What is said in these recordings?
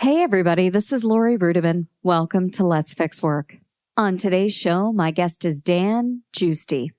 Hey everybody, this is Laurie Rudiman. Welcome to Let's Fix Work. On today's show, my guest is Dan Giusti.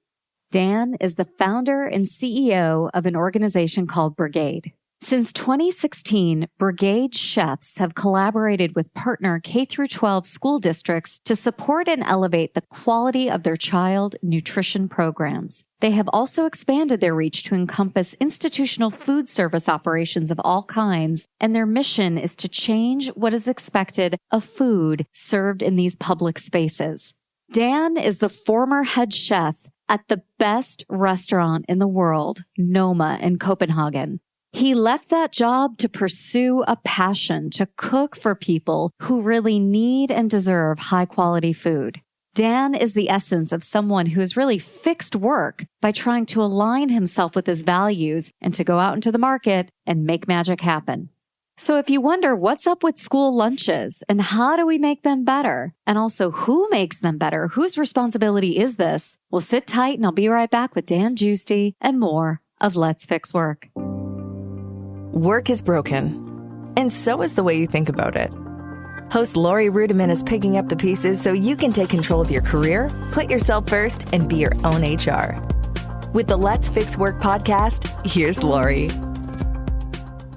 Dan is the founder and CEO of an organization called Brigaid. Since 2016, Brigaid chefs have collaborated with partner K-12 school districts to support and elevate the quality of their child nutrition programs. They have also expanded their reach to encompass institutional food service operations of all kinds, and their mission is to change what is expected of food served in these public spaces. Dan is the former head chef at the best restaurant in the world, Noma in Copenhagen. He left that job to pursue a passion to cook for people who really need and deserve high-quality food. Dan is the essence of someone who has really fixed work by trying to align himself with his values and to go out into the market and make magic happen. So if you wonder what's up with school lunches and how do we make them better, and also who makes them better, whose responsibility is this? Well, sit tight and I'll be right back with Dan Giusti and more of Let's Fix Work. Work is broken, and so is the way you think about it. Host Laurie Rudiman is picking up the pieces so you can take control of your career, put yourself first, and be your own HR. With the Let's Fix Work podcast, here's Laurie.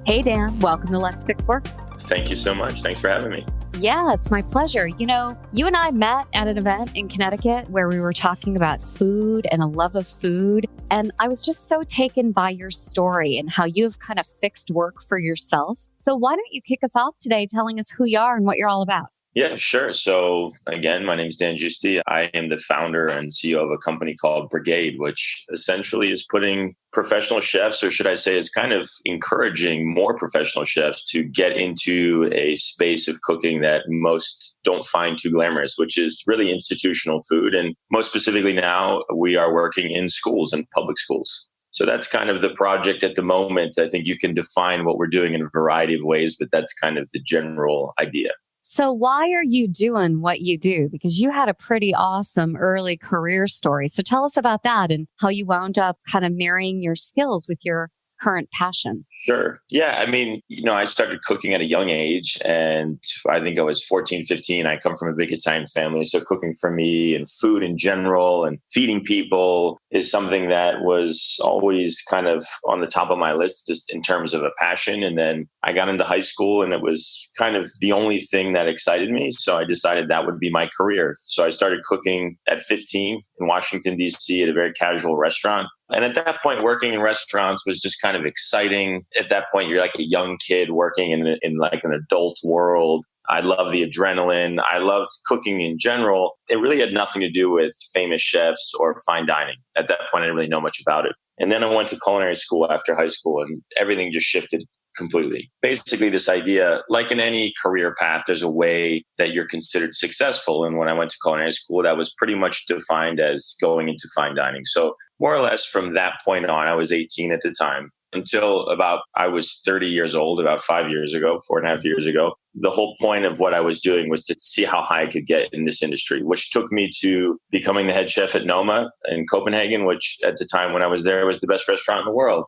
Hey, Dan. Welcome to Let's Fix Work. Thank you so much. Thanks for having me. Yeah, it's my pleasure. You know, you and I met at an event in Connecticut where we were talking about food and a love of food. And I was just so taken by your story and how you've kind of fixed work for yourself. So why don't you kick us off today telling us who you are and what you're all about? Yeah, sure. So again, my name is Dan Giusti. I am the founder and CEO of a company called Brigaid, which essentially is putting professional chefs, or should I say is kind of encouraging more professional chefs to get into a space of cooking that most don't find too glamorous, which is really institutional food. And most specifically now, we are working in schools and public schools. So that's kind of the project at the moment. I think you can define what we're doing in a variety of ways, but that's kind of the general idea. So why are you doing what you do? Because you had a pretty awesome early career story. So tell us about that and how you wound up kind of marrying your skills with your current passion. Sure. Yeah. I mean, I started cooking at a young age, and I think I was 14, 15. I come from a big Italian family. So cooking for me and food in general and feeding people is something that was always kind of on the top of my list just in terms of a passion. And then I got into high school and it was kind of the only thing that excited me. So I decided that would be my career. So I started cooking at 15 in Washington, D.C. at a very casual restaurant. And at that point, working in restaurants was just kind of exciting. At that point, you're like a young kid working in like an adult world. I love the adrenaline. I loved cooking in general. It really had nothing to do with famous chefs or fine dining. At that point, I didn't really know much about it. And then I went to culinary school after high school, and everything just shifted completely. Basically, this idea, like in any career path, there's a way that you're considered successful. And when I went to culinary school, that was pretty much defined as going into fine dining. So more or less from that point on, I was 18 at the time, until I was 30 years old, about 5 years ago, 4.5 years ago. The whole point of what I was doing was to see how high I could get in this industry, which took me to becoming the head chef at Noma in Copenhagen, which at the time when I was there was the best restaurant in the world.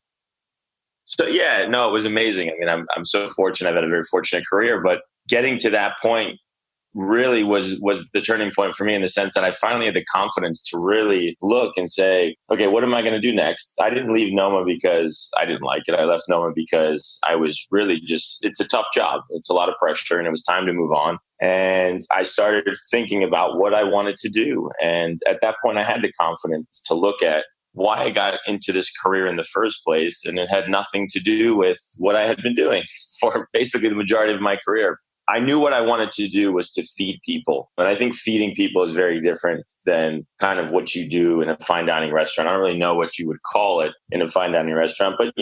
So yeah, no, it was amazing. I mean, I'm so fortunate. I've had a very fortunate career, but getting to that point really was the turning point for me, in the sense that I finally had the confidence to really look and say, okay, what am I going to do next? I didn't leave Noma because I didn't like it. I left Noma because I was really it's a tough job. It's a lot of pressure, and it was time to move on. And I started thinking about what I wanted to do. And at that point, I had the confidence to look at why I got into this career in the first place. And it had nothing to do with what I had been doing for basically the majority of my career. I knew what I wanted to do was to feed people. And I think feeding people is very different than kind of what you do in a fine dining restaurant. I don't really know what you would call it in a fine dining restaurant. But,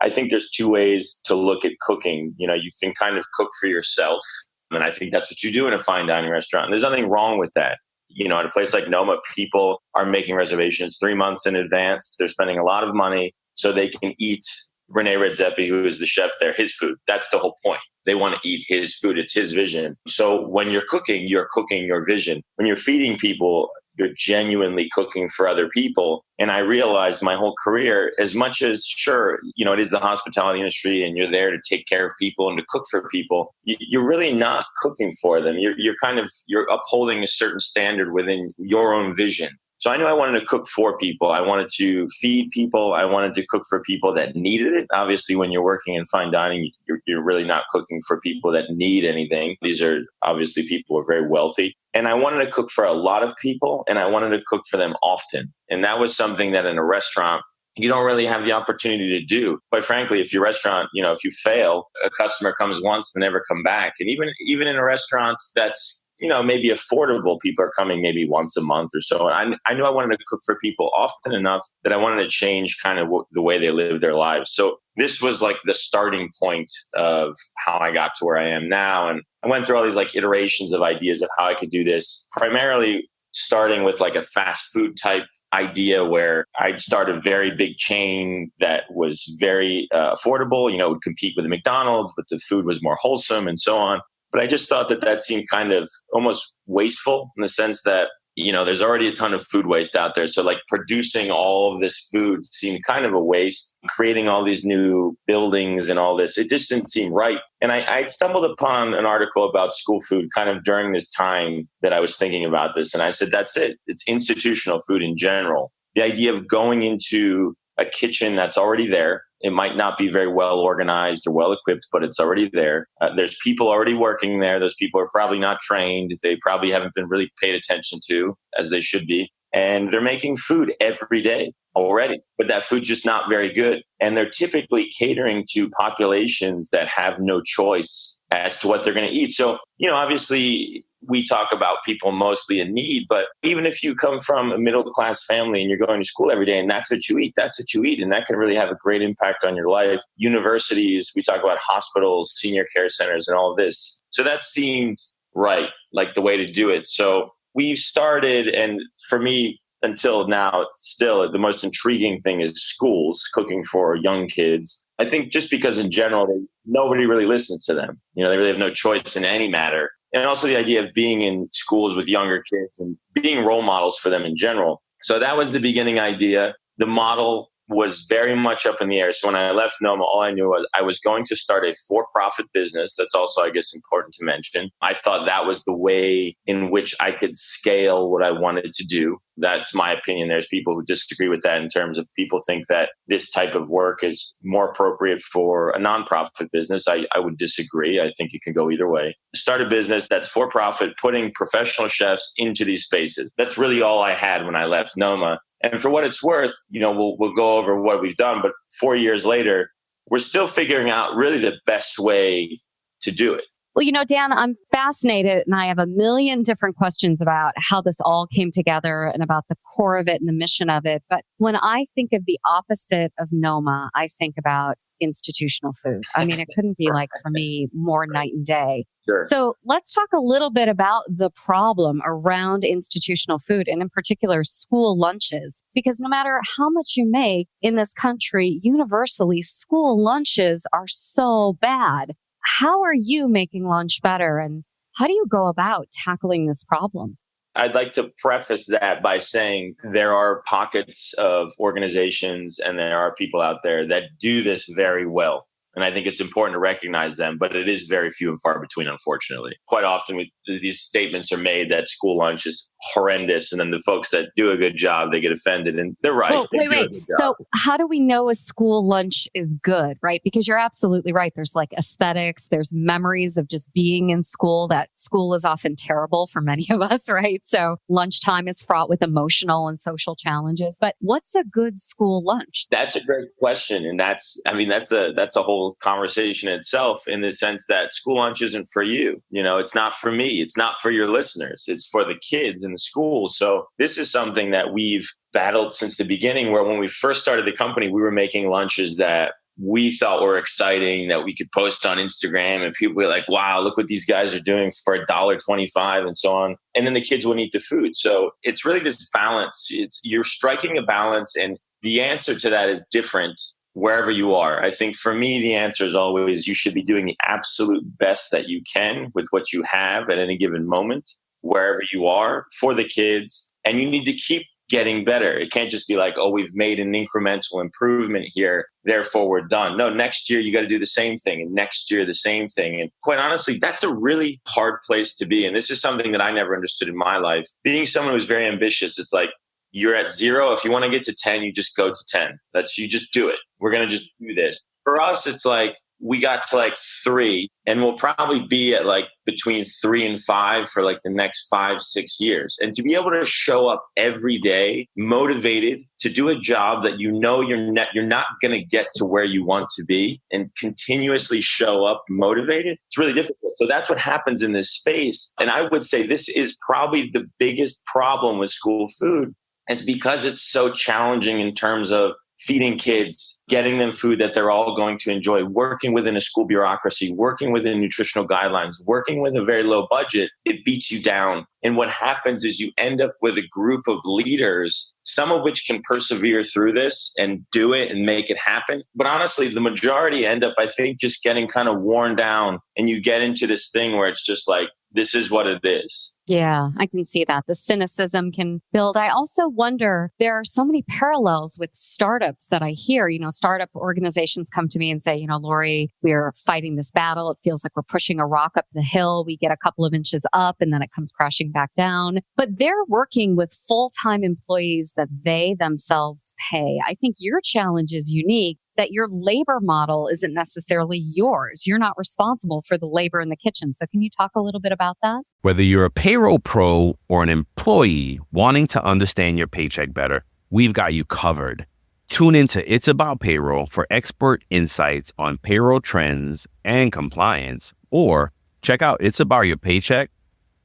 I think there's two ways to look at cooking. You can kind of cook for yourself. And I think that's what you do in a fine dining restaurant. And there's nothing wrong with that. At a place like Noma, people are making reservations 3 months in advance. They're spending a lot of money so they can eat Rene Redzepi, who is the chef there, his food. That's the whole point. They want to eat his food. It's his vision. So when you're cooking your vision. When you're feeding people, you're genuinely cooking for other people. And I realized my whole career, as much as sure, it is the hospitality industry and you're there to take care of people and to cook for people, you're really not cooking for them. You're upholding a certain standard within your own vision. So I knew I wanted to cook for people. I wanted to feed people. I wanted to cook for people that needed it. Obviously, when you're working in fine dining, you're really not cooking for people that need anything. These are obviously people who are very wealthy. And I wanted to cook for a lot of people, and I wanted to cook for them often. And that was something that in a restaurant, you don't really have the opportunity to do. Quite frankly, if your restaurant, if you fail, a customer comes once and never come back. And even in a restaurant that's maybe affordable, people are coming maybe once a month or so. And I knew I wanted to cook for people often enough that I wanted to change kind of the way they live their lives. So this was like the starting point of how I got to where I am now. And I went through all these like iterations of ideas of how I could do this, primarily starting with like a fast food type idea where I'd start a very big chain that was very affordable, would compete with the McDonald's, but the food was more wholesome and so on. But I just thought that seemed kind of almost wasteful in the sense that, there's already a ton of food waste out there. So like producing all of this food seemed kind of a waste, creating all these new buildings and all this. It just didn't seem right. And I stumbled upon an article about school food kind of during this time that I was thinking about this. And I said, that's it. It's institutional food in general. The idea of going into a kitchen that's already there. It might not be very well organized or well equipped, but it's already there. There's people already working there. Those people are probably not trained. They probably haven't been really paid attention to as they should be. And they're making food every day already, but that food's just not very good. And they're typically catering to populations that have no choice as to what they're going to eat. So, obviously we talk about people mostly in need, but even if you come from a middle-class family and you're going to school every day and that's what you eat, and that can really have a great impact on your life. Universities, we talk about hospitals, senior care centers, and all of this. So that seemed right, like the way to do it. So we started, and for me, until now, still the most intriguing thing is schools cooking for young kids. I think just because in general, nobody really listens to them. They really have no choice in any matter. And also the idea of being in schools with younger kids and being role models for them in general. So that was the beginning idea. The model was very much up in the air. So when I left Noma, all I knew was I was going to start a for-profit business. That's also, I guess, important to mention. I thought that was the way in which I could scale what I wanted to do. That's my opinion. There's people who disagree with that in terms of people think that this type of work is more appropriate for a nonprofit business. I would disagree. I think it can go either way. Start a business that's for-profit, putting professional chefs into these spaces. That's really all I had when I left Noma. And for what it's worth, we'll go over what we've done, but 4 years later, we're still figuring out really the best way to do it. Well, Dan, I'm fascinated and I have a million different questions about how this all came together and about the core of it and the mission of it. But when I think of the opposite of Noma, I think about institutional food. I mean, it couldn't be like for me more night and day. Sure. So let's talk a little bit about the problem around institutional food and in particular school lunches, because no matter how much you make in this country, universally, school lunches are so bad. How are you making lunch better and how do you go about tackling this problem? I'd like to preface that by saying there are pockets of organizations and there are people out there that do this very well. And I think it's important to recognize them, but it is very few and far between, unfortunately. Quite often, these statements are made that school lunch is horrendous, and then the folks that do a good job, they get offended, and they're right. Oh, wait. So how do we know a school lunch is good, right? Because you're absolutely right. There's like aesthetics, there's memories of just being in school. That school is often terrible for many of us, right? So lunchtime is fraught with emotional and social challenges. But what's a good school lunch? That's a great question. And that's a whole conversation itself, in the sense that school lunch isn't for you. It's not for me. It's not for your listeners. It's for the kids in the school. So this is something that we've battled since the beginning, where when we first started the company, we were making lunches that we thought were exciting, that we could post on Instagram and people were like, wow, look what these guys are doing for $1.25 and so on. And then the kids wouldn't eat the food. So it's really this balance. You're striking a balance, and the answer to that is different wherever you are. I think for me, the answer is always you should be doing the absolute best that you can with what you have at any given moment. wherever you are for the kids. And you need to keep getting better. It can't just be like, oh, we've made an incremental improvement here, therefore we're done. No, next year you got to do the same thing, and next year the same thing. And quite honestly, that's a really hard place to be. And this is something that I never understood in my life. Being someone who's very ambitious, it's like you're at 0. If you want to get to 10, you just go to 10. You just do it. We're going to just do this. For us, it's like we got to like 3, and we'll probably be at like between 3 and 5 for like the next 5-6 years. And to be able to show up every day motivated to do a job that you know you're not going to get to where you want to be, and continuously show up motivated, it's really difficult. So that's what happens in this space. And I would say this is probably the biggest problem with school food, is because it's so challenging in terms of feeding kids, getting them food that they're all going to enjoy, working within a school bureaucracy, working within nutritional guidelines, working with a very low budget. It beats you down. And what happens is you end up with a group of leaders, some of which can persevere through this and do it and make it happen. But honestly, the majority end up, I think, just getting kind of worn down. And you get into this thing where it's just like, this is what it is. Yeah, I can see that. The cynicism can build. I also wonder, there are so many parallels with startups that I hear. Startup organizations come to me and say, Laurie, we're fighting this battle. It feels like we're pushing a rock up the hill. We get a couple of inches up and then it comes crashing back down. But they're working with full-time employees that they themselves pay. I think your challenge is unique, that your labor model isn't necessarily yours. You're not responsible for the labor in the kitchen. So can you talk a little bit about that? Whether you're a payroll pro or an employee wanting to understand your paycheck better, we've got you covered. Tune into It's About Payroll for expert insights on payroll trends and compliance, or check out It's About Your Paycheck,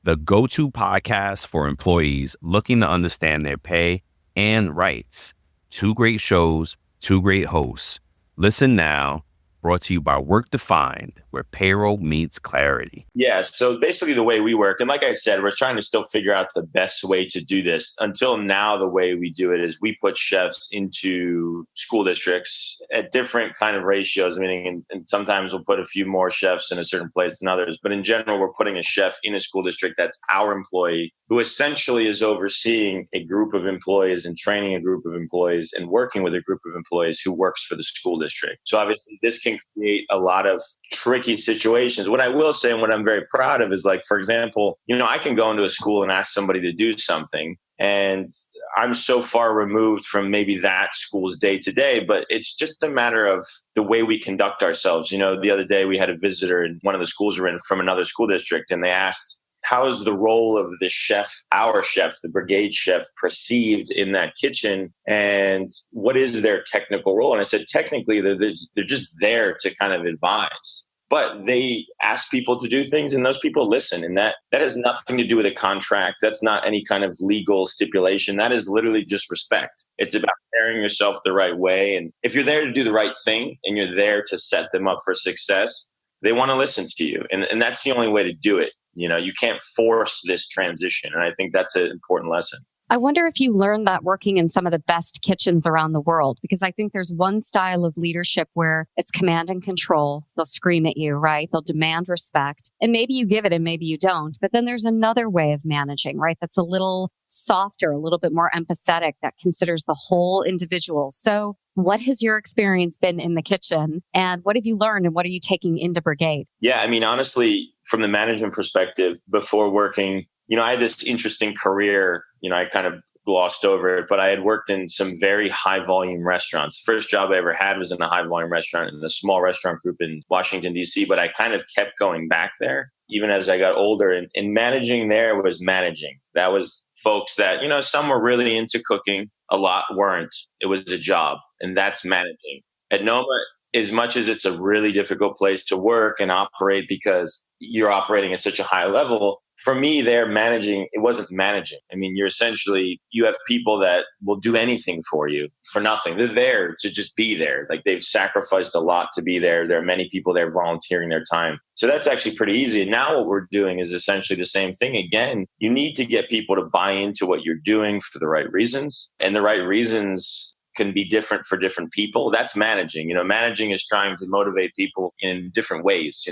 the go-to podcast for employees looking to understand their pay and rights. 2 great shows, 2 great hosts. Listen now. Brought to you by Work Defined, where payroll meets clarity. Yeah, so basically the way we work, and like I said, we're trying to still figure out the best way to do this. Until now, the way we do it is we put chefs into school districts at different kind of ratios, meaning and sometimes we'll put a few more chefs in a certain place than others. But in general, we're putting a chef in a school district that's our employee, who essentially is overseeing a group of employees and training a group of employees and working with a group of employees who works for the school district. So obviously this can create a lot of tricky situations. What I will say, and what I'm very proud of, is like, for example, I can go into a school and ask somebody to do something, and I'm so far removed from maybe that school's day to day, but it's just a matter of the way we conduct ourselves. The other day we had a visitor in one of the schools we're in from another school district, and they asked, how is the role of the chef, our chef, the brigade chef, perceived in that kitchen? And what is their technical role? And I said, technically, they're just there to kind of advise. But they ask people to do things, and those people listen. And that has nothing to do with a contract. That's not any kind of legal stipulation. That is literally just respect. It's about carrying yourself the right way. And if you're there to do the right thing and you're there to set them up for success, they want to listen to you. And that's the only way to do it. You can't force this transition. And I think that's an important lesson. I wonder if you learned that working in some of the best kitchens around the world, because I think there's one style of leadership where it's command and control. They'll scream at you, right? They'll demand respect. And maybe you give it and maybe you don't. But then there's another way of managing, right? That's a little softer, a little bit more empathetic, that considers the whole individual. So what has your experience been in the kitchen, and what have you learned, and what are you taking into Brigade? Yeah, honestly, from the management perspective, before working, I had this interesting career. I kind of glossed over it, but I had worked in some very high volume restaurants. First job I ever had was in a high volume restaurant in a small restaurant group in Washington, D.C., but I kind of kept going back there even as I got older. And managing there was managing. That was folks that, some were really into cooking, a lot weren't. It was a job, and that's managing. At Noma, as much as it's a really difficult place to work and operate because you're operating at such a high level, for me, they're managing. It wasn't managing. You have people that will do anything for you for nothing. They're there to just be there. Like, they've sacrificed a lot to be there. There are many people there volunteering their time. So that's actually pretty easy. And now what we're doing is essentially the same thing. Again, you need to get people to buy into what you're doing for the right reasons. And the right reasons can be different for different people. That's managing. Managing is trying to motivate people in different ways.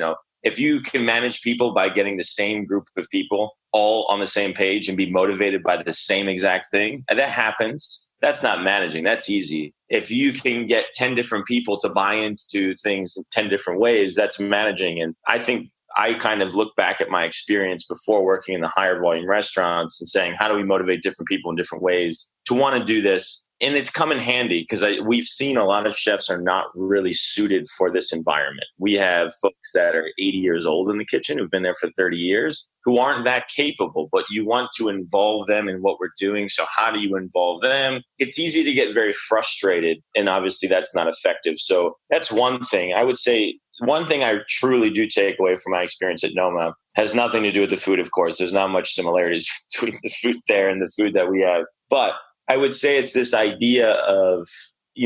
if you can manage people by getting the same group of people all on the same page and be motivated by the same exact thing, and that happens, that's not managing. That's easy. If you can get 10 different people to buy into things in 10 different ways, that's managing. And I think I kind of look back at my experience before working in the higher volume restaurants and saying, how do we motivate different people in different ways to want to do this? And it's come in handy because we've seen a lot of chefs are not really suited for this environment. We have folks that are 80 years old in the kitchen who've been there for 30 years who aren't that capable, but you want to involve them in what we're doing. So how do you involve them? It's easy to get very frustrated, and obviously that's not effective. So that's one thing. I would say one thing I truly do take away from my experience at Noma has nothing to do with the food, of course. There's not much similarities between the food there and the food that we have. But I would say it's this idea of,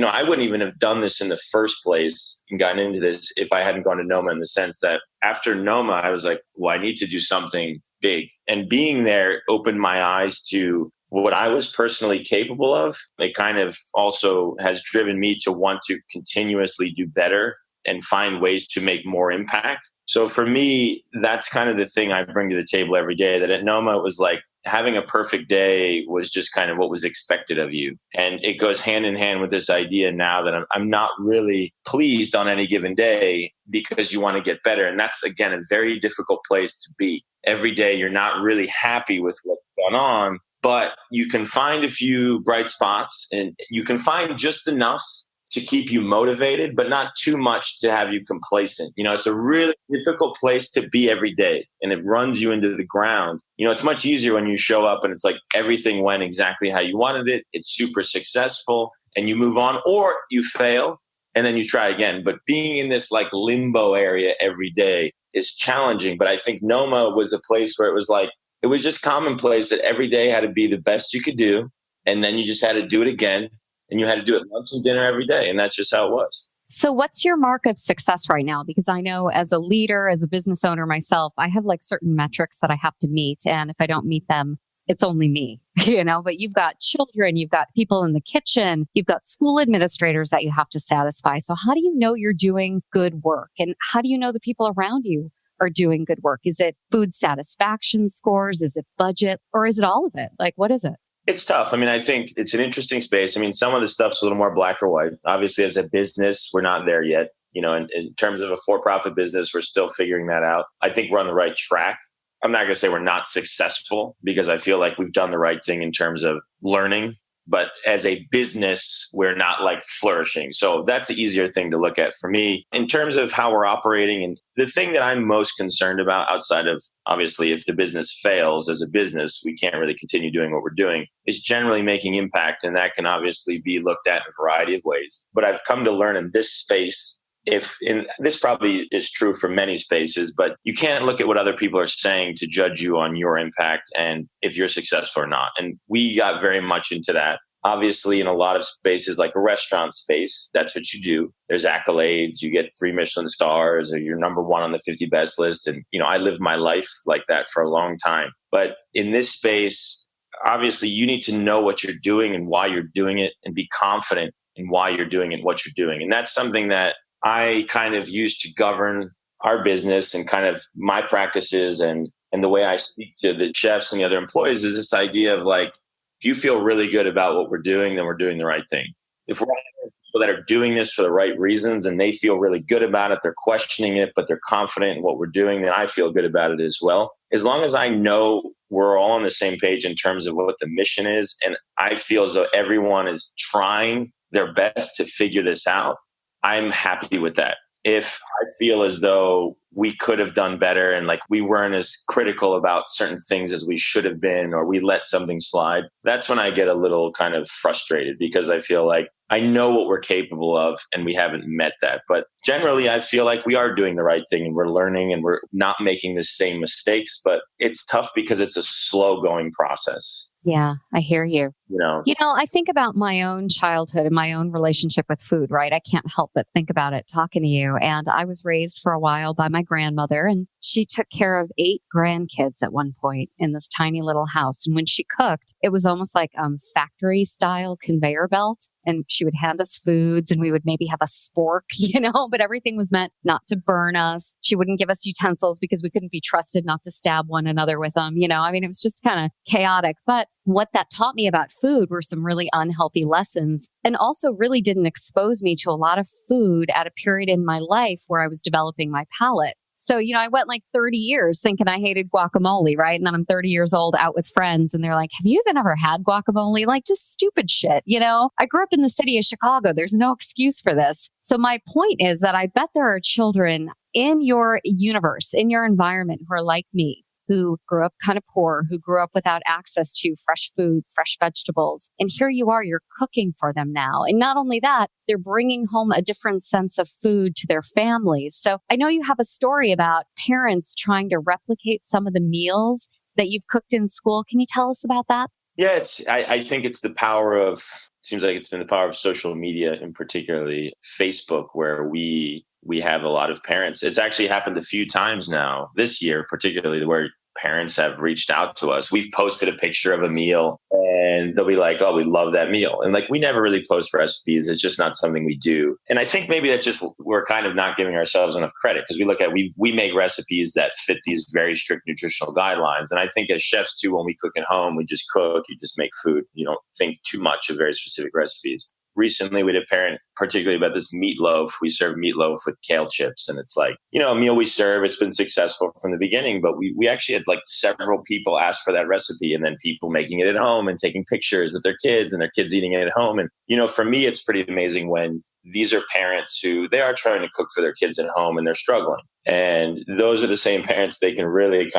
I wouldn't even have done this in the first place and gotten into this if I hadn't gone to Noma, in the sense that after Noma, I was like, well, I need to do something big. And being there opened my eyes to what I was personally capable of. It kind of also has driven me to want to continuously do better and find ways to make more impact. So for me, that's kind of the thing I bring to the table every day, that at Noma, it was like having a perfect day was just kind of what was expected of you. And it goes hand in hand with this idea now that I'm not really pleased on any given day, because you want to get better. And that's, again, a very difficult place to be. Every day, you're not really happy with what's gone on, but you can find a few bright spots and you can find just enough to keep you motivated, but not too much to have you complacent. It's a really difficult place to be every day, and it runs you into the ground. It's much easier when you show up and it's like everything went exactly how you wanted it. It's super successful and you move on, or you fail and then you try again. But being in this like limbo area every day is challenging. But I think Noma was a place where it was just commonplace that every day had to be the best you could do. And then you just had to do it again. And you had to do it lunch and dinner every day. And that's just how it was. So what's your mark of success right now? Because I know as a leader, as a business owner myself, I have like certain metrics that I have to meet. And if I don't meet them, it's only me, but you've got children, you've got people in the kitchen, you've got school administrators that you have to satisfy. So how do you know you're doing good work? And how do you know the people around you are doing good work? Is it food satisfaction scores? Is it budget? Or is it all of it? Like, what is it? It's tough. I think it's an interesting space. Some of the stuff's a little more black or white. Obviously, as a business, we're not there yet. In terms of a for-profit business, we're still figuring that out. I think we're on the right track. I'm not going to say we're not successful, because I feel like we've done the right thing in terms of learning. But as a business, we're not like flourishing. So that's the easier thing to look at for me in terms of how we're operating. And the thing that I'm most concerned about, outside of obviously if the business fails as a business, we can't really continue doing what we're doing, is generally making impact. And that can obviously be looked at in a variety of ways. But I've come to learn in this space, this probably is true for many spaces, but you can't look at what other people are saying to judge you on your impact and if you're successful or not. And we got very much into that. Obviously, in a lot of spaces, like a restaurant space, that's what you do. There's accolades. You get 3 Michelin stars, or you're number 1 on the 50 best list. And, I lived my life like that for a long time. But in this space, obviously, you need to know what you're doing and why you're doing it, and be confident in why you're doing it and what you're doing. And that's something that I kind of use to govern our business and kind of my practices and the way I speak to the chefs and the other employees, is this idea of like, if you feel really good about what we're doing, then we're doing the right thing. If we're people that are doing this for the right reasons and they feel really good about it, they're questioning it, but they're confident in what we're doing, then I feel good about it as well. As long as I know we're all on the same page in terms of what the mission is, and I feel as though everyone is trying their best to figure this out, I'm happy with that. If I feel as though we could have done better and like we weren't as critical about certain things as we should have been, or we let something slide, that's when I get a little kind of frustrated, because I feel like I know what we're capable of and we haven't met that. But generally, I feel like we are doing the right thing and we're learning and we're not making the same mistakes. But it's tough because it's a slow going process. Yeah, I hear you. You know, I think about my own childhood and my own relationship with food, right? I can't help but think about it talking to you. And I was raised for a while by my grandmother, and she took care of 8 grandkids at one point in this tiny little house. And when she cooked, it was almost like factory style conveyor belt. And she would hand us foods and we would maybe have a spork, but everything was meant not to burn us. She wouldn't give us utensils because we couldn't be trusted not to stab one another with them. I mean, it was just kind of chaotic. But what that taught me about food were some really unhealthy lessons, and also really didn't expose me to a lot of food at a period in my life where I was developing my palate. So, I went like 30 years thinking I hated guacamole, right? And then I'm 30 years old out with friends and they're like, have you even ever had guacamole? Like just stupid shit, I grew up in the city of Chicago. There's no excuse for this. So my point is that I bet there are children in your universe, in your environment who are like me, who grew up kind of poor, who grew up without access to fresh food, fresh vegetables. And here you are, you're cooking for them now. And not only that, they're bringing home a different sense of food to their families. So I know you have a story about parents trying to replicate some of the meals that you've cooked in school. Can you tell us about that? Yeah, I think it's the power of, seems like it's been the power of social media, and particularly Facebook, where we have a lot of parents. It's actually happened a few times now this year, particularly where parents have reached out to us. We've posted a picture of a meal and they'll be like, oh, we love that meal. And like, we never really post recipes. It's just not something we do. And I think maybe that's just, we're kind of not giving ourselves enough credit because we look at, we make recipes that fit these very strict nutritional guidelines. And I think as chefs too, when we cook at home, we just cook, you just make food. You don't think too much of very specific recipes. Recently, we had a parent, particularly about this meatloaf. We serve meatloaf with kale chips. And it's like, a meal we serve. It's been successful from the beginning. But we actually had like several people ask for that recipe and then people making it at home and taking pictures with their kids and their kids eating it at home. And, for me, it's pretty amazing when these are parents who they are trying to cook for their kids at home and they're struggling. And those are the same parents they can really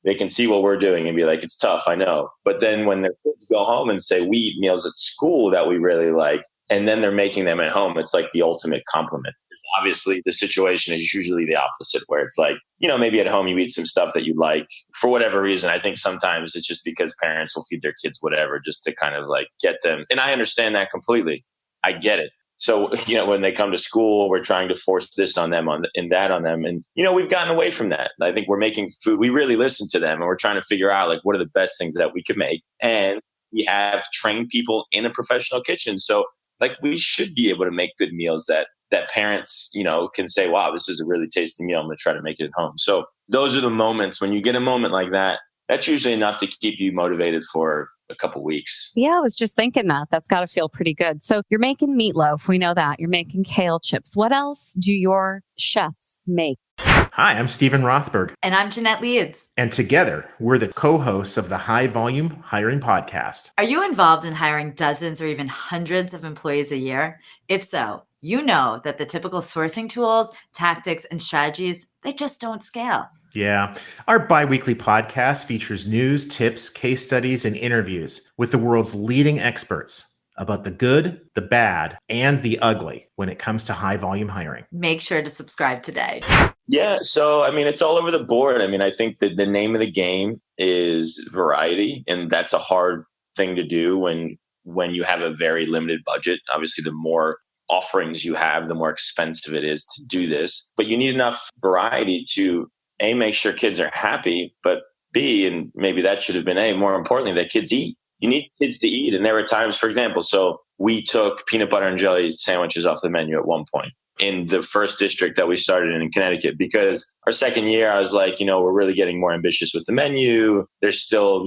they can see what we're doing and be like, it's tough, I know. But then when their kids go home and say, we eat meals at school that we really like, and then they're making them at home, it's like the ultimate compliment. Obviously, the situation is usually the opposite, where it's like, maybe at home you eat some stuff that you like for whatever reason. I think sometimes it's just because parents will feed their kids whatever just to kind of like get them. And I understand that completely. I get it. So, when they come to school, we're trying to force this on them and that on them. And, we've gotten away from that. I think we're making food. We really listen to them and we're trying to figure out like, what are the best things that we can make? And we have trained people in a professional kitchen. So like we should be able to make good meals that parents, can say, wow, this is a really tasty meal. I'm going to try to make it at home. So those are the moments when you get a moment like that, that's usually enough to keep you motivated for a couple weeks. Yeah, I was just thinking that's got to feel pretty good. So you're making meatloaf. We know that. You're making kale chips. What else do your chefs make? Hi, I'm Stephen Rothberg. And I'm Jeanette Leeds. And together, we're the co-hosts of the High Volume Hiring Podcast. Are you involved in hiring dozens or even hundreds of employees a year? If so, you know that the typical sourcing tools, tactics, and strategies, they just don't scale. Yeah. Our bi-weekly podcast features news, tips, case studies, and interviews with the world's leading experts about the good, the bad, and the ugly when it comes to high volume hiring. Make sure to subscribe today. Yeah. So, it's all over the board. I think that the name of the game is variety, and that's a hard thing to do when you have a very limited budget. Obviously, the more offerings you have, the more expensive it is to do this. But you need enough variety to, A, make sure kids are happy, but B, and maybe that should have been A, more importantly, that kids eat. You need kids to eat. And there were times, for example, so we took peanut butter and jelly sandwiches off the menu at one point in the first district that we started in Connecticut, because our second year, I was like, we're really getting more ambitious with the menu. There's still,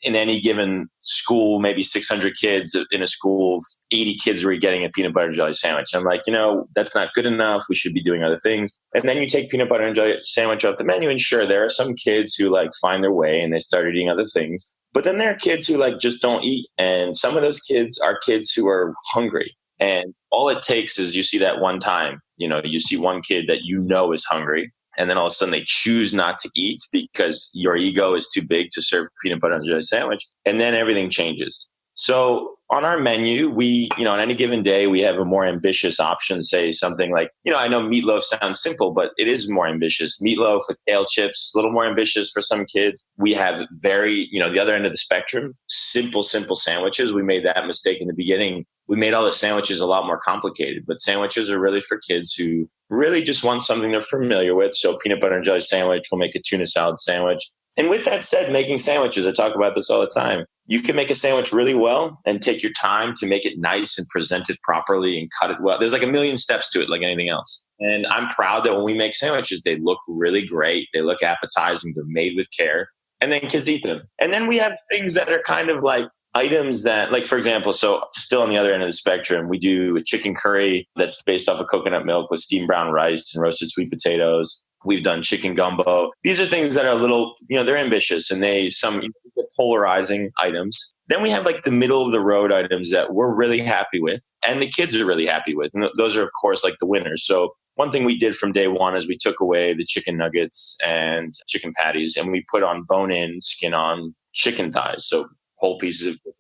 in any given school, maybe 600 kids in a school, 80 kids were getting a peanut butter and jelly sandwich. I'm like, that's not good enough. We should be doing other things. And then you take peanut butter and jelly sandwich off the menu. And sure, there are some kids who like find their way and they start eating other things. But then there are kids who like just don't eat. And some of those kids are kids who are hungry. And all it takes is you see that one time, you see one kid that is hungry. And then all of a sudden they choose not to eat because your ego is too big to serve peanut butter and jelly sandwich. And then everything changes. So on our menu, we, on any given day, we have a more ambitious option, say something like, I know meatloaf sounds simple, but it is more ambitious. Meatloaf with kale chips, a little more ambitious for some kids. We have very, the other end of the spectrum, simple sandwiches. We made that mistake in the beginning. We made all the sandwiches a lot more complicated, but sandwiches are really for kids who really just want something they're familiar with. So peanut butter and jelly sandwich, we'll make a tuna salad sandwich. And with that said, making sandwiches, I talk about this all the time. You can make a sandwich really well and take your time to make it nice and present it properly and cut it well. There's like a million steps to it, like anything else. And I'm proud that when we make sandwiches, they look really great. They look appetizing. They're made with care. And then kids eat them. And then we have things that are kind of like items that, like, for example, so still on the other end of the spectrum, we do a chicken curry that's based off of coconut milk with steamed brown rice and roasted sweet potatoes. We've done chicken gumbo. These are things that are a little, they're ambitious and some polarizing items. Then we have like the middle of the road items that we're really happy with and the kids are really happy with. And those are, of course, like the winners. So one thing we did from day one is we took away the chicken nuggets and chicken patties and we put on bone-in, skin-on chicken thighs. So whole pieces of chicken.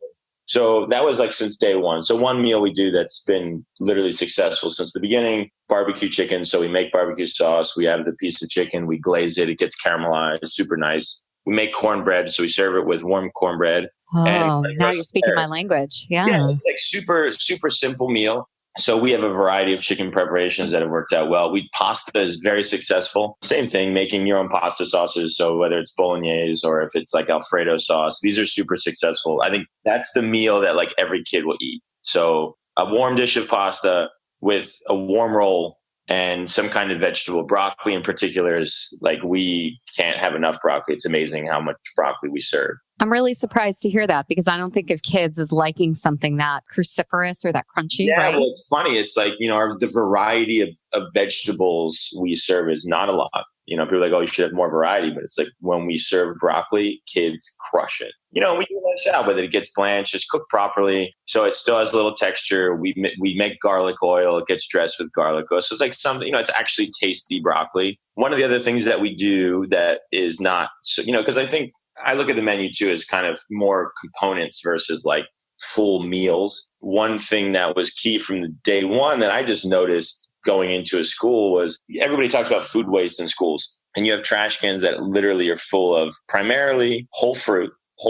So that was like since day one. So one meal we do that's been literally successful since the beginning, barbecue chicken. So we make barbecue sauce. We have the piece of chicken. We glaze it. It gets caramelized, super nice. We make cornbread. So we serve it with warm cornbread. Oh, and now you're speaking my language. Yeah. Yeah, it's like super simple meal. So we have a variety of chicken preparations that have worked out well. Pasta is very successful. Same thing, making your own pasta sauces. So whether it's bolognese or if it's like Alfredo sauce, these are super successful. I think that's the meal that like every kid will eat. So a warm dish of pasta with a warm roll and some kind of vegetable. Broccoli in particular is like, we can't have enough broccoli. It's amazing how much broccoli we serve. I'm really surprised to hear that because I don't think of kids as liking something that cruciferous or that crunchy. Yeah, right? Well, it's funny. It's like, the variety of vegetables we serve is not a lot. People are like, oh, you should have more variety. But it's like when we serve broccoli, kids crush it. We do a nice job with it. It gets blanched, it's cooked properly. So it still has a little texture. We make garlic oil. It gets dressed with garlic oil. So it's like something, it's actually tasty broccoli. One of the other things that we do that is not, because I think I look at the menu too as kind of more components versus like full meals. One thing that was key from the day one that I just noticed going into a school was everybody talks about food waste in schools. And you have trash cans that literally are full of primarily whole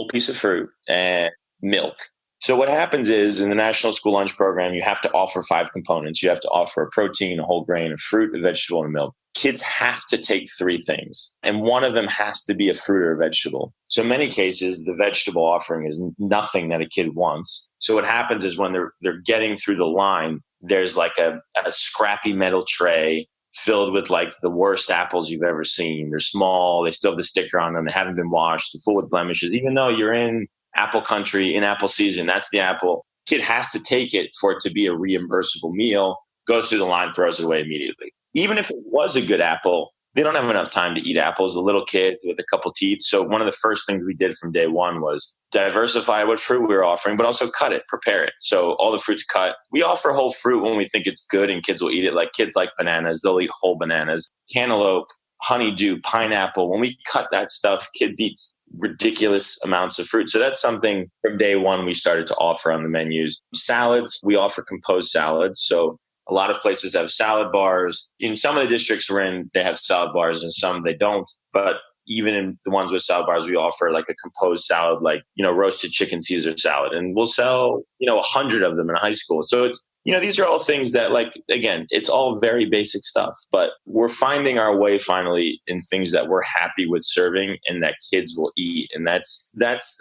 piece of fruit and milk. So what happens is in the National School Lunch Program, you have to offer 5 components. You have to offer a protein, a whole grain, a fruit, a vegetable, and a milk. Kids have to take 3 things, and one of them has to be a fruit or a vegetable. So in many cases, the vegetable offering is nothing that a kid wants. So what happens is when they're getting through the line, there's like a scrappy metal tray filled with like the worst apples you've ever seen. They're small. They still have the sticker on them. They haven't been washed. They're full with blemishes. Even though you're in apple country, in apple season, that's the apple. Kid has to take it for it to be a reimbursable meal, goes through the line, throws it away immediately. Even if it was a good apple, they don't have enough time to eat apples. The little kids with a couple teeth. So one of the first things we did from day one was diversify what fruit we were offering, but also cut it, prepare it. So all the fruit's cut. We offer whole fruit when we think it's good and kids will eat it. Like kids like bananas, they'll eat whole bananas, cantaloupe, honeydew, pineapple. When we cut that stuff, kids eat ridiculous amounts of fruit. So that's something from day one we started to offer on the menus. Salads, we offer composed salads. So a lot of places have salad bars. In some of the districts we're in, they have salad bars and some they don't. But even in the ones with salad bars, we offer like a composed salad, like, roasted chicken Caesar salad. And we'll sell, 100 of them in high school. So it's, these are all things that, like, again, it's all very basic stuff, but we're finding our way finally in things that we're happy with serving and that kids will eat. And that's,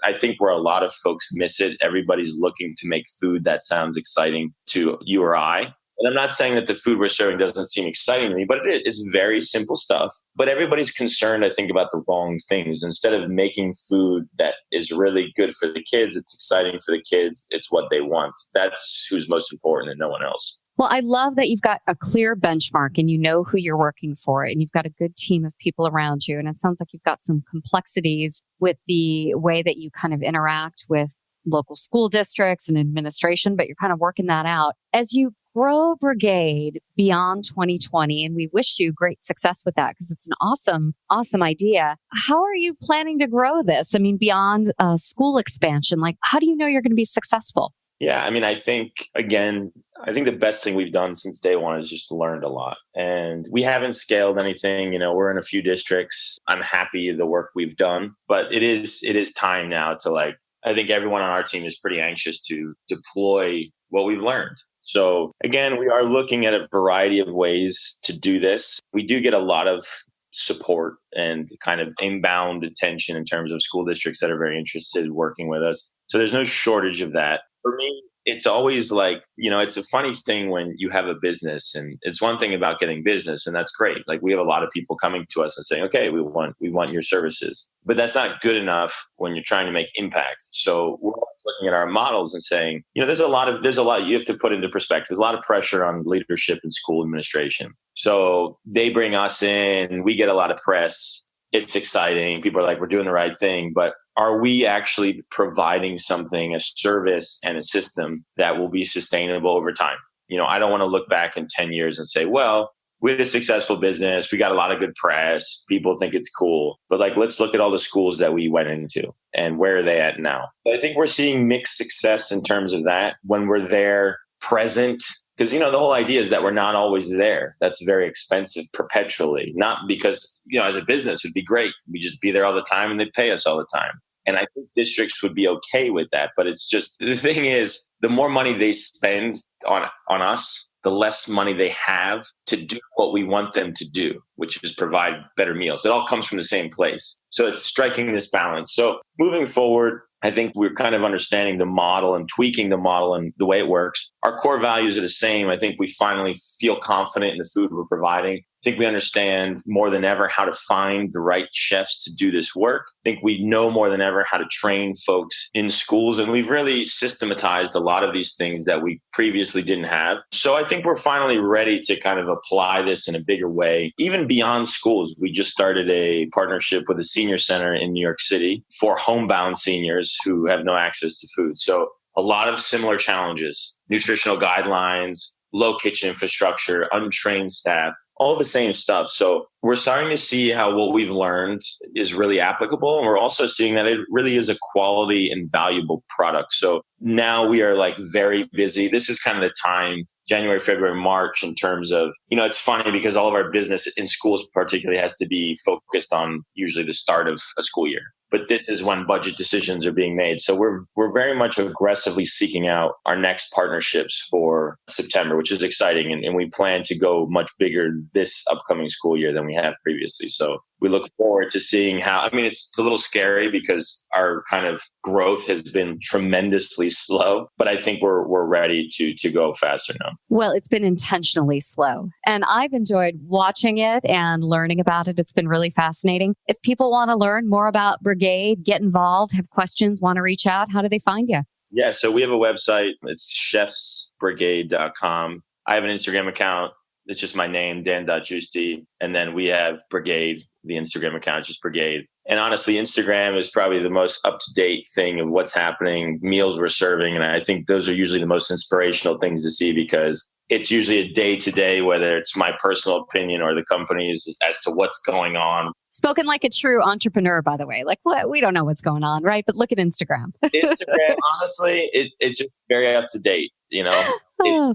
I think, where a lot of folks miss it. Everybody's looking to make food that sounds exciting to you or I. And I'm not saying that the food we're serving doesn't seem exciting to me, but it is. It's very simple stuff. But everybody's concerned, I think, about the wrong things. Instead of making food that is really good for the kids, it's exciting for the kids, it's what they want. That's who's most important and no one else. Well, I love that you've got a clear benchmark and you know who you're working for and you've got a good team of people around you. And it sounds like you've got some complexities with the way that you kind of interact with local school districts and administration, but you're kind of working that out. As you grow Brigade beyond 2020, and we wish you great success with that because it's an awesome idea. How are you planning to grow this? I mean, beyond school expansion, like how do you know you're going to be successful? Yeah, I mean, I think the best thing we've done since day one is just learned a lot. And we haven't scaled anything. We're in a few districts. I'm happy the work we've done, but it is time now to I think everyone on our team is pretty anxious to deploy what we've learned. So again, we are looking at a variety of ways to do this. We do get a lot of support and kind of inbound attention in terms of school districts that are very interested in working with us. So there's no shortage of that. For me, it's always it's a funny thing when you have a business, and it's one thing about getting business, and that's great. We have a lot of people coming to us and saying, okay, we want your services, but that's not good enough when you're trying to make impact. So we're always looking at our models and saying, there's a lot you have to put into perspective. There's a lot of pressure on leadership and school administration. So they bring us in, we get a lot of press. It's exciting. People are like, we're doing the right thing, but are we actually providing something, a service and a system that will be sustainable over time? I don't want to look back in 10 years and say, well, we had a successful business. We got a lot of good press. People think it's cool. But let's look at all the schools that we went into and where are they at now? I think we're seeing mixed success in terms of that when we're there present. Because, the whole idea is that we're not always there. That's very expensive perpetually. Not because, as a business, it'd be great. We just be there all the time and they'd pay us all the time. And I think districts would be okay with that. But it's just, the thing is, the more money they spend on us, the less money they have to do what we want them to do, which is provide better meals. It all comes from the same place. So it's striking this balance. So moving forward, I think we're kind of understanding the model and tweaking the model and the way it works. Our core values are the same. I think we finally feel confident in the food we're providing. I think we understand more than ever how to find the right chefs to do this work. I think we know more than ever how to train folks in schools. And we've really systematized a lot of these things that we previously didn't have. So I think we're finally ready to kind of apply this in a bigger way, even beyond schools. We just started a partnership with a senior center in New York City for homebound seniors who have no access to food. So a lot of similar challenges, nutritional guidelines, low kitchen infrastructure, untrained staff, all the same stuff. So we're starting to see how what we've learned is really applicable. And we're also seeing that it really is a quality and valuable product. So now we are very busy. This is kind of the time, January, February, March, in terms of, it's funny because all of our business in schools particularly has to be focused on usually the start of a school year. But this is when budget decisions are being made. So we're very much aggressively seeking out our next partnerships for September, which is exciting. And we plan to go much bigger this upcoming school year than we have previously. So we look forward to seeing how, it's a little scary because our kind of growth has been tremendously slow, but I think we're ready to go faster now. Well, it's been intentionally slow, and I've enjoyed watching it and learning about it. It's been really fascinating. If people want to learn more about Brigade, get involved, have questions, want to reach out, how do they find you? Yeah, so we have a website. It's chefsbrigade.com. I have an Instagram account. It's just my name, Dan Giusti. And then we have Brigade, the Instagram account, just Brigade. And honestly, Instagram is probably the most up-to-date thing of what's happening, meals we're serving. And I think those are usually the most inspirational things to see because it's usually a day-to-day, whether it's my personal opinion or the company's as to what's going on. Spoken like a true entrepreneur, by the way. We don't know what's going on, right? But look at Instagram. Instagram, honestly, it's just very up-to-date,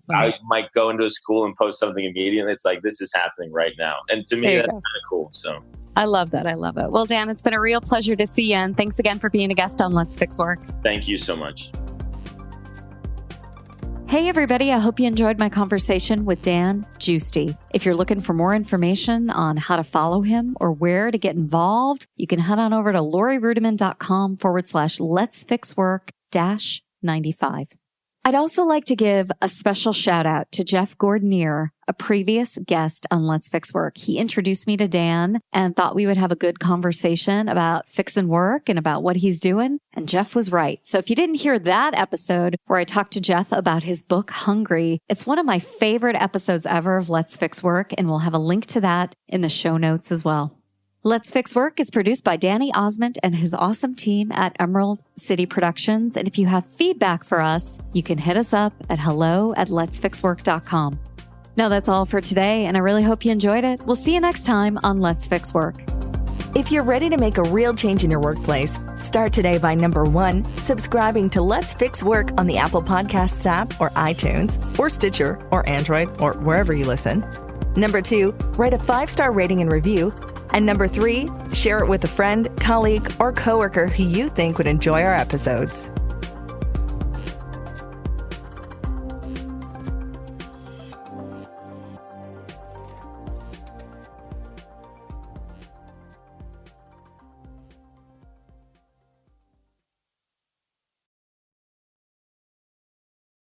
I might go into a school and post something immediately. It's this is happening right now. And to me, that's kind of cool. So I love that. I love it. Well, Dan, it's been a real pleasure to see you. And thanks again for being a guest on Let's Fix Work. Thank you so much. Hey, everybody. I hope you enjoyed my conversation with Dan Giusti. If you're looking for more information on how to follow him or where to get involved, you can head on over to laurierudiman.com/Let's Fix Work -95. I'd also like to give a special shout out to Jeff Gordonier, a previous guest on Let's Fix Work. He introduced me to Dan and thought we would have a good conversation about fixing work and about what he's doing. And Jeff was right. So if you didn't hear that episode where I talked to Jeff about his book, Hungry, it's one of my favorite episodes ever of Let's Fix Work. And we'll have a link to that in the show notes as well. Let's Fix Work is produced by Danny Osmond and his awesome team at Emerald City Productions. And if you have feedback for us, you can hit us up at hello@letsfixwork.com. Now that's all for today, and I really hope you enjoyed it. We'll see you next time on Let's Fix Work. If you're ready to make a real change in your workplace, start today by number 1, subscribing to Let's Fix Work on the Apple Podcasts app or iTunes or Stitcher or Android or wherever you listen. Number 2, write a 5-star rating and review. And number 3, share it with a friend, colleague, or coworker who you think would enjoy our episodes.